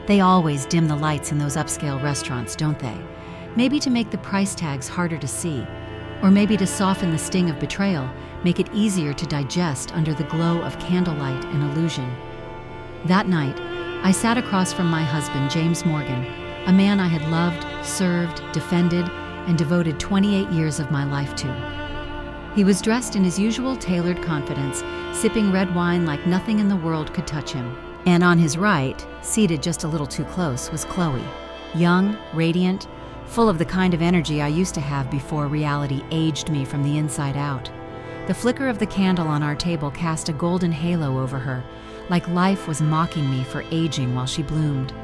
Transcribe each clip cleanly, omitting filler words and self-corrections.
They always dim the lights in those upscale restaurants, don't they? Maybe to make the price tags harder to see, or maybe to soften the sting of betrayal, make it easier to digest under the glow of candlelight and illusion. That night, I sat across from my husband, James Morgan, a man I had loved, served, defended, and devoted 28 years of my life to. He was dressed in his usual tailored confidence, sipping red wine like nothing in the world could touch him. And on his right, seated just a little too close, was Chloe, young, radiant, full of the kind of energy I used to have before reality aged me from the inside out. The flicker of the candle on our table cast a golden halo over her, like life was mocking me for aging while she bloomed.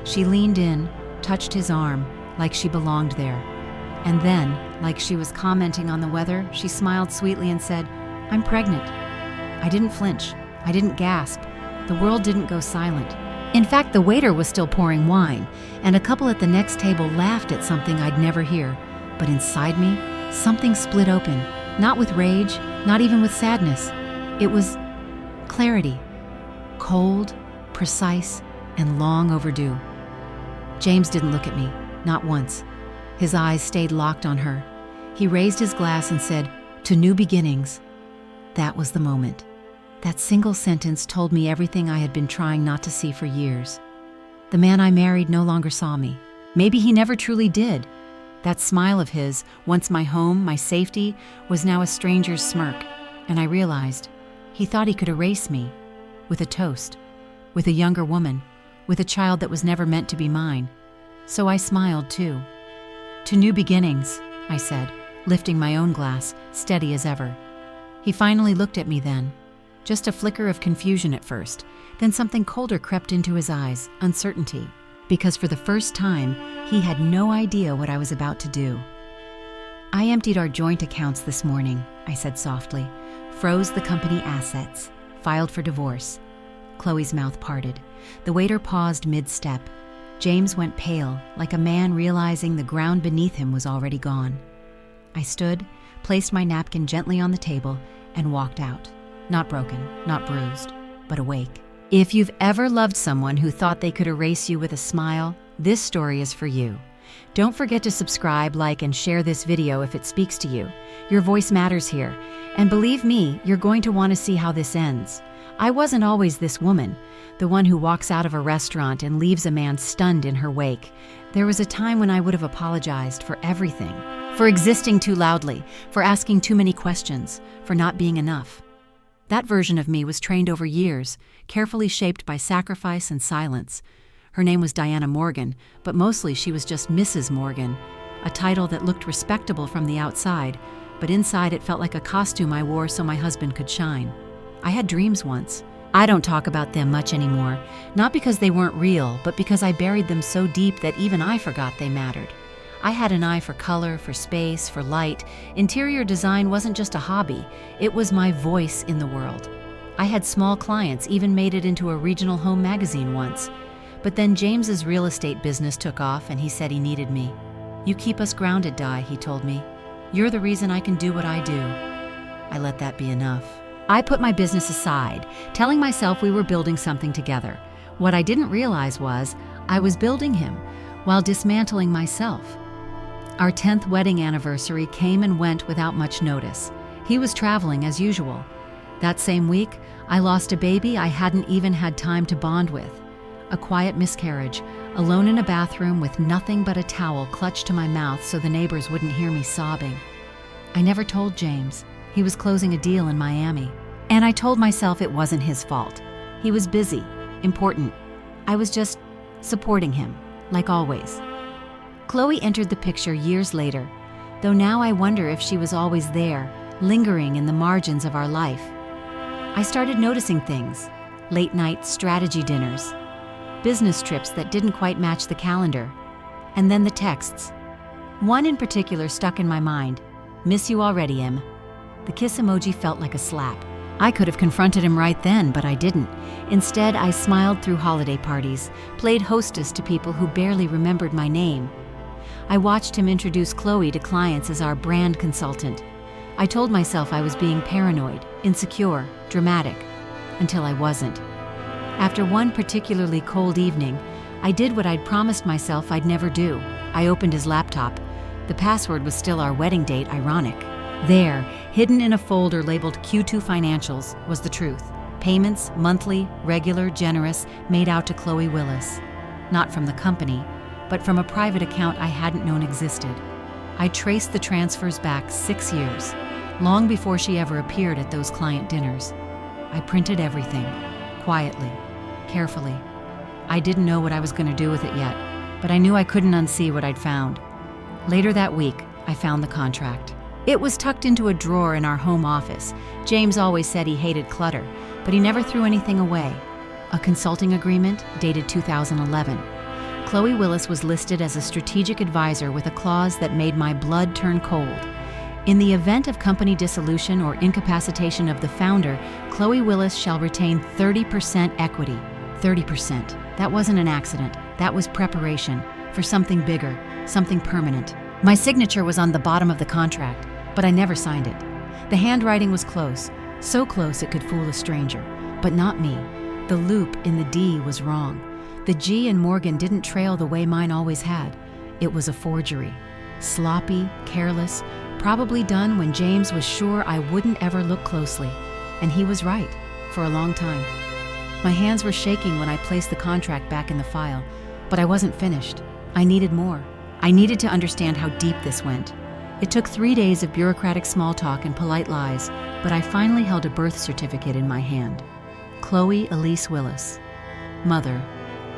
She leaned in, touched his arm, like she belonged there. And then, like she was commenting on the weather, she smiled sweetly and said, "I'm pregnant." I didn't flinch. I didn't gasp. The world didn't go silent. In fact, the waiter was still pouring wine, and a couple at the next table laughed at something I'd never hear. But inside me, something split open, not with rage, not even with sadness. It was clarity. Cold, precise, and long overdue. James didn't look at me, not once. His eyes stayed locked on her. He raised his glass and said, "To new beginnings." That was the moment. That single sentence told me everything I had been trying not to see for years. The man I married no longer saw me. Maybe he never truly did. That smile of his, once my home, my safety, was now a stranger's smirk, and I realized he thought he could erase me. With a toast, with a younger woman, with a child that was never meant to be mine. So I smiled too. "To new beginnings," I said, lifting my own glass, steady as ever. He finally looked at me then. Just a flicker of confusion at first, then something colder crept into his eyes, uncertainty, because for the first time, he had no idea what I was about to do. "I emptied our joint accounts this morning," I said softly, "froze the company assets, filed for divorce." Chloe's mouth parted. The waiter paused mid-step. James went pale, like a man realizing the ground beneath him was already gone. I stood, placed my napkin gently on the table, and walked out. Not broken, not bruised, but awake. If you've ever loved someone who thought they could erase you with a smile, this story is for you. Don't forget to subscribe, like, and share this video if it speaks to you. Your voice matters here. And believe me, you're going to want to see how this ends. I wasn't always this woman, the one who walks out of a restaurant and leaves a man stunned in her wake. There was a time when I would have apologized for everything, for existing too loudly, for asking too many questions, for not being enough. That version of me was trained over years, carefully shaped by sacrifice and silence. Her name was Diana Morgan, but mostly she was just Mrs. Morgan, a title that looked respectable from the outside, but inside it felt like a costume I wore so my husband could shine. I had dreams once. I don't talk about them much anymore, not because they weren't real, but because I buried them so deep that even I forgot they mattered. I had an eye for color, for space, for light. Interior design wasn't just a hobby, it was my voice in the world. I had small clients, even made it into a regional home magazine once. But then James's real estate business took off and he said he needed me. "You keep us grounded, Di," he told me. "You're the reason I can do what I do." I let that be enough. I put my business aside, telling myself we were building something together. What I didn't realize was I was building him while dismantling myself. Our 10th wedding anniversary came and went without much notice. He was traveling as usual. That same week, I lost a baby I hadn't even had time to bond with. A quiet miscarriage, alone in a bathroom with nothing but a towel clutched to my mouth so the neighbors wouldn't hear me sobbing. I never told James. He was closing a deal in Miami. And I told myself it wasn't his fault. He was busy, important. I was just supporting him, like always. Chloe entered the picture years later, though now I wonder if she was always there, lingering in the margins of our life. I started noticing things: late-night strategy dinners, business trips that didn't quite match the calendar, and then the texts. One in particular stuck in my mind: "Miss you already, Em." The kiss emoji felt like a slap. I could have confronted him right then, but I didn't. Instead, I smiled through holiday parties, played hostess to people who barely remembered my name. I watched him introduce Chloe to clients as our brand consultant. I told myself I was being paranoid, insecure, dramatic, until I wasn't. After one particularly cold evening, I did what I'd promised myself I'd never do. I opened his laptop. The password was still our wedding date, ironic. There, hidden in a folder labeled Q2 Financials, was the truth. Payments, monthly, regular, generous, made out to Chloe Willis. Not from the company, but from a private account I hadn't known existed. I traced the transfers back 6 years, long before she ever appeared at those client dinners. I printed everything, quietly, carefully. I didn't know what I was going to do with it yet, but I knew I couldn't unsee what I'd found. Later that week, I found the contract. It was tucked into a drawer in our home office. James always said he hated clutter, but he never threw anything away. A consulting agreement dated 2011. Chloe Willis was listed as a strategic advisor with a clause that made my blood turn cold. In the event of company dissolution or incapacitation of the founder, Chloe Willis shall retain 30% equity. 30%. That wasn't an accident. That was preparation for something bigger, something permanent. My signature was on the bottom of the contract, but I never signed it. The handwriting was close, so close it could fool a stranger, but not me. The loop in the D was wrong. The G in Morgan didn't trail the way mine always had. It was a forgery. Sloppy, careless, probably done when James was sure I wouldn't ever look closely. And he was right, for a long time. My hands were shaking when I placed the contract back in the file, but I wasn't finished. I needed more. I needed to understand how deep this went. It took 3 days of bureaucratic small talk and polite lies, but I finally held a birth certificate in my hand. Chloe Elise Willis. Mother,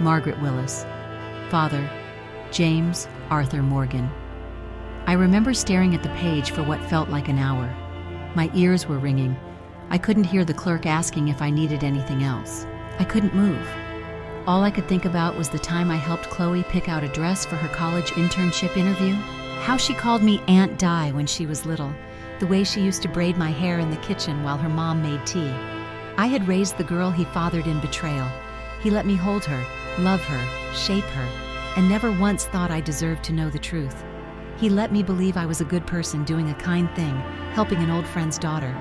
Margaret Willis. Father, James Arthur Morgan. I remember staring at the page for what felt like an hour. My ears were ringing. I couldn't hear the clerk asking if I needed anything else. I couldn't move. All I could think about was the time I helped Chloe pick out a dress for her college internship interview. How she called me Aunt Di when she was little. The way she used to braid my hair in the kitchen while her mom made tea. I had raised the girl he fathered in betrayal. He let me hold her, love her, shape her, and never once thought I deserved to know the truth. He let me believe I was a good person doing a kind thing, helping an old friend's daughter,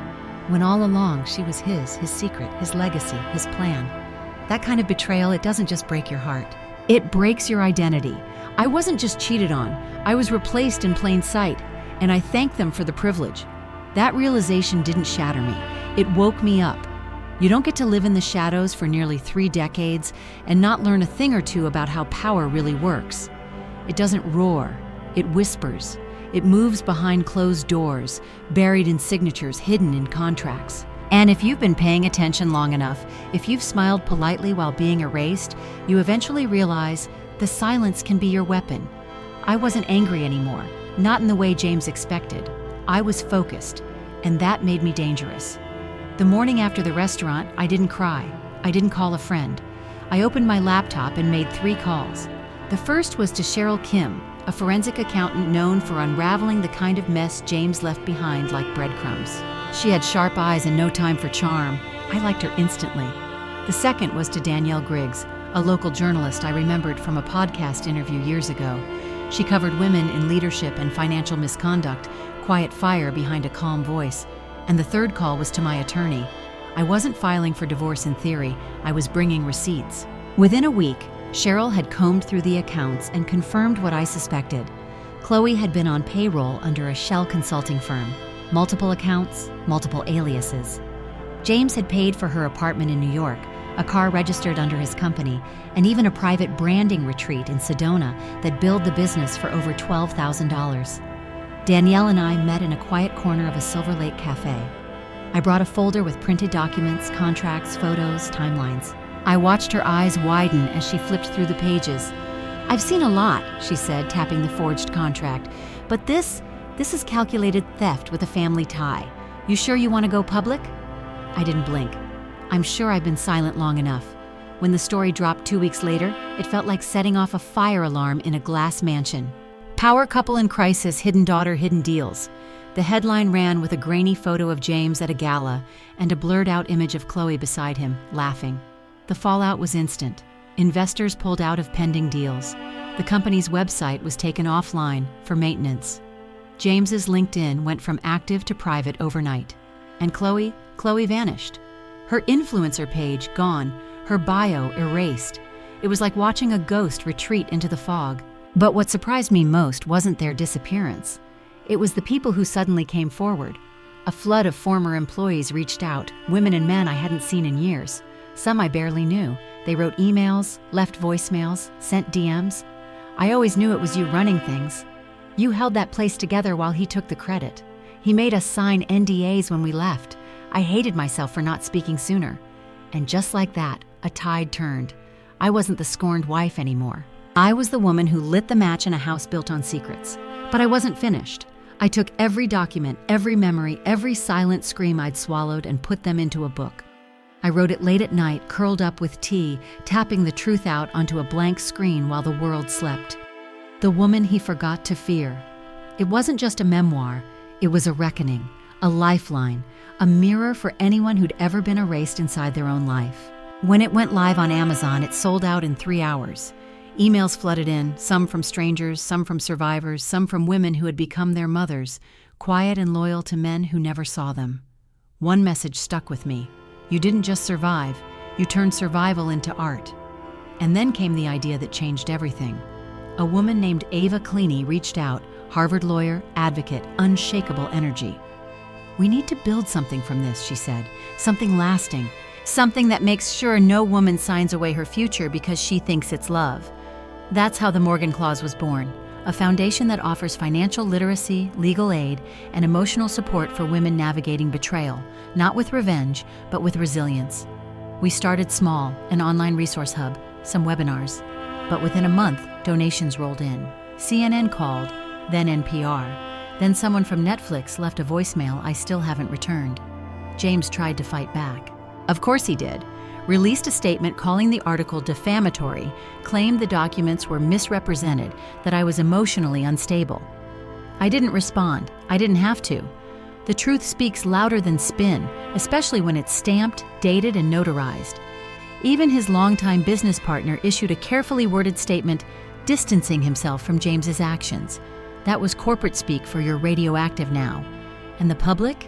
when all along she was his secret, his legacy, his plan. That kind of betrayal, it doesn't just break your heart. It breaks your identity. I wasn't just cheated on, I was replaced in plain sight, and I thank them for the privilege. That realization didn't shatter me, it woke me up. You don't get to live in the shadows for nearly 3 decades and not learn a thing or two about how power really works. It doesn't roar, it whispers. It moves behind closed doors, buried in signatures, hidden in contracts. And if you've been paying attention long enough, if you've smiled politely while being erased, you eventually realize the silence can be your weapon. I wasn't angry anymore, not in the way James expected. I was focused, and that made me dangerous. The morning after the restaurant, I didn't cry. I didn't call a friend. I opened my laptop and made 3 calls. The first was to Cheryl Kim, a forensic accountant known for unraveling the kind of mess James left behind like breadcrumbs. She had sharp eyes and no time for charm. I liked her instantly. The second was to Danielle Griggs, a local journalist I remembered from a podcast interview years ago. She covered women in leadership and financial misconduct, quiet fire behind a calm voice. And the third call was to my attorney. I wasn't filing for divorce in theory, I was bringing receipts. Within a week, Cheryl had combed through the accounts and confirmed what I suspected. Chloe had been on payroll under a shell consulting firm. Multiple accounts, multiple aliases. James had paid for her apartment in New York, a car registered under his company, and even a private branding retreat in Sedona that billed the business for over $12,000. Danielle and I met in a quiet corner of a Silver Lake cafe. I brought a folder with printed documents, contracts, photos, timelines. I watched her eyes widen as she flipped through the pages. "I've seen a lot," she said, tapping the forged contract. "But this is calculated theft with a family tie. You sure you want to go public?" I didn't blink. I'm sure I've been silent long enough. When the story dropped 2 weeks later, it felt like setting off a fire alarm in a glass mansion. Power couple in crisis, hidden daughter, hidden deals. The headline ran with a grainy photo of James at a gala and a blurred-out image of Chloe beside him, laughing. The fallout was instant. Investors pulled out of pending deals. The company's website was taken offline for maintenance. James's LinkedIn went from active to private overnight. And Chloe vanished. Her influencer page gone, her bio erased. It was like watching a ghost retreat into the fog. But what surprised me most wasn't their disappearance. It was the people who suddenly came forward. A flood of former employees reached out, women and men I hadn't seen in years. Some I barely knew. They wrote emails, left voicemails, sent DMs. I always knew it was you running things. You held that place together while he took the credit. He made us sign NDAs when we left. I hated myself for not speaking sooner. And just like that, a tide turned. I wasn't the scorned wife anymore. I was the woman who lit the match in a house built on secrets. But I wasn't finished. I took every document, every memory, every silent scream I'd swallowed and put them into a book. I wrote it late at night, curled up with tea, tapping the truth out onto a blank screen while the world slept. The woman he forgot to fear. It wasn't just a memoir, it was a reckoning, a lifeline, a mirror for anyone who'd ever been erased inside their own life. When it went live on Amazon, it sold out in 3 hours. Emails flooded in, some from strangers, some from survivors, some from women who had become their mothers, quiet and loyal to men who never saw them. One message stuck with me. You didn't just survive, you turned survival into art. And then came the idea that changed everything. A woman named Ava Cleany reached out, Harvard lawyer, advocate, unshakable energy. We need to build something from this, she said, something lasting, something that makes sure no woman signs away her future because she thinks it's love. That's how the Morgan Clause was born, a foundation that offers financial literacy, legal aid, and emotional support for women navigating betrayal, not with revenge, but with resilience. We started small, an online resource hub, some webinars, but within a month, donations rolled in. CNN called, then NPR, then someone from Netflix left a voicemail I still haven't returned. James tried to fight back. Of course he did. Released a statement calling the article defamatory, claimed the documents were misrepresented, that I was emotionally unstable. I didn't respond. I didn't have to. The truth speaks louder than spin, especially when it's stamped, dated, and notarized. Even his longtime business partner issued a carefully worded statement distancing himself from James's actions. That was corporate speak for you're radioactive now. And the public?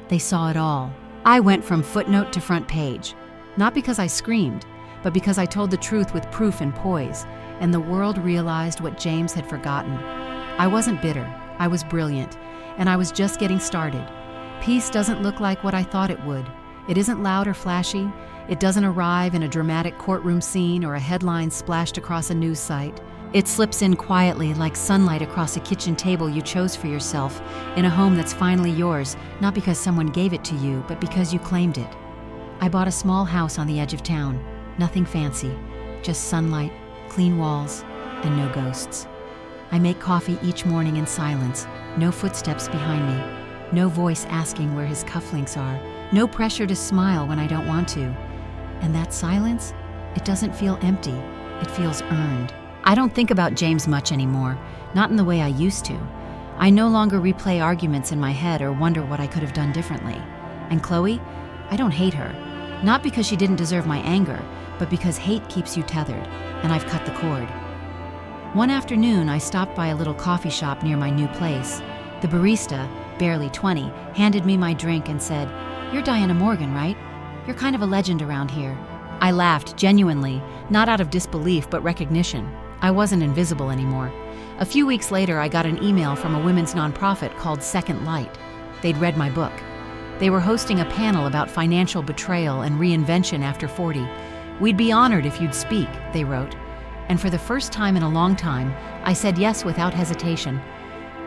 They saw it all. I went from footnote to front page. Not because I screamed, but because I told the truth with proof and poise, and the world realized what James had forgotten. I wasn't bitter, I was brilliant, and I was just getting started. Peace doesn't look like what I thought it would. It isn't loud or flashy. It doesn't arrive in a dramatic courtroom scene or a headline splashed across a news site. It slips in quietly like sunlight across a kitchen table you chose for yourself, in a home that's finally yours, not because someone gave it to you, but because you claimed it. I bought a small house on the edge of town. Nothing fancy, just sunlight, clean walls, and no ghosts. I make coffee each morning in silence, no footsteps behind me, no voice asking where his cufflinks are, no pressure to smile when I don't want to. And that silence, it doesn't feel empty, it feels earned. I don't think about James much anymore, not in the way I used to. I no longer replay arguments in my head or wonder what I could have done differently. And Chloe, I don't hate her. Not because she didn't deserve my anger, but because hate keeps you tethered, and I've cut the cord. One afternoon, I stopped by a little coffee shop near my new place. The barista, barely 20, handed me my drink and said, "You're Diana Morgan, right? You're kind of a legend around here." I laughed, genuinely, not out of disbelief, but recognition. I wasn't invisible anymore. A few weeks later, I got an email from a women's nonprofit called Second Light. They'd read my book. They were hosting a panel about financial betrayal and reinvention after 40. "We'd be honored if you'd speak," they wrote. And for the first time in a long time, I said yes without hesitation.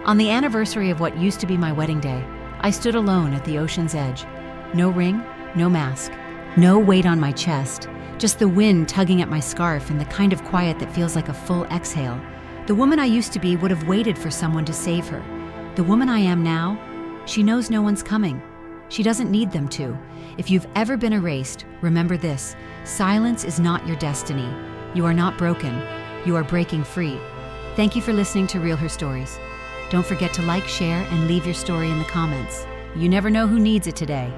On the anniversary of what used to be my wedding day, I stood alone at the ocean's edge. No ring, no mask, no weight on my chest, just the wind tugging at my scarf and the kind of quiet that feels like a full exhale. The woman I used to be would have waited for someone to save her. The woman I am now, she knows no one's coming. She doesn't need them to. If you've ever been erased, remember this: silence is not your destiny. You are not broken. You are breaking free. Thank you for listening to Real Her Stories. Don't forget to like, share, and leave your story in the comments. You never know who needs it today.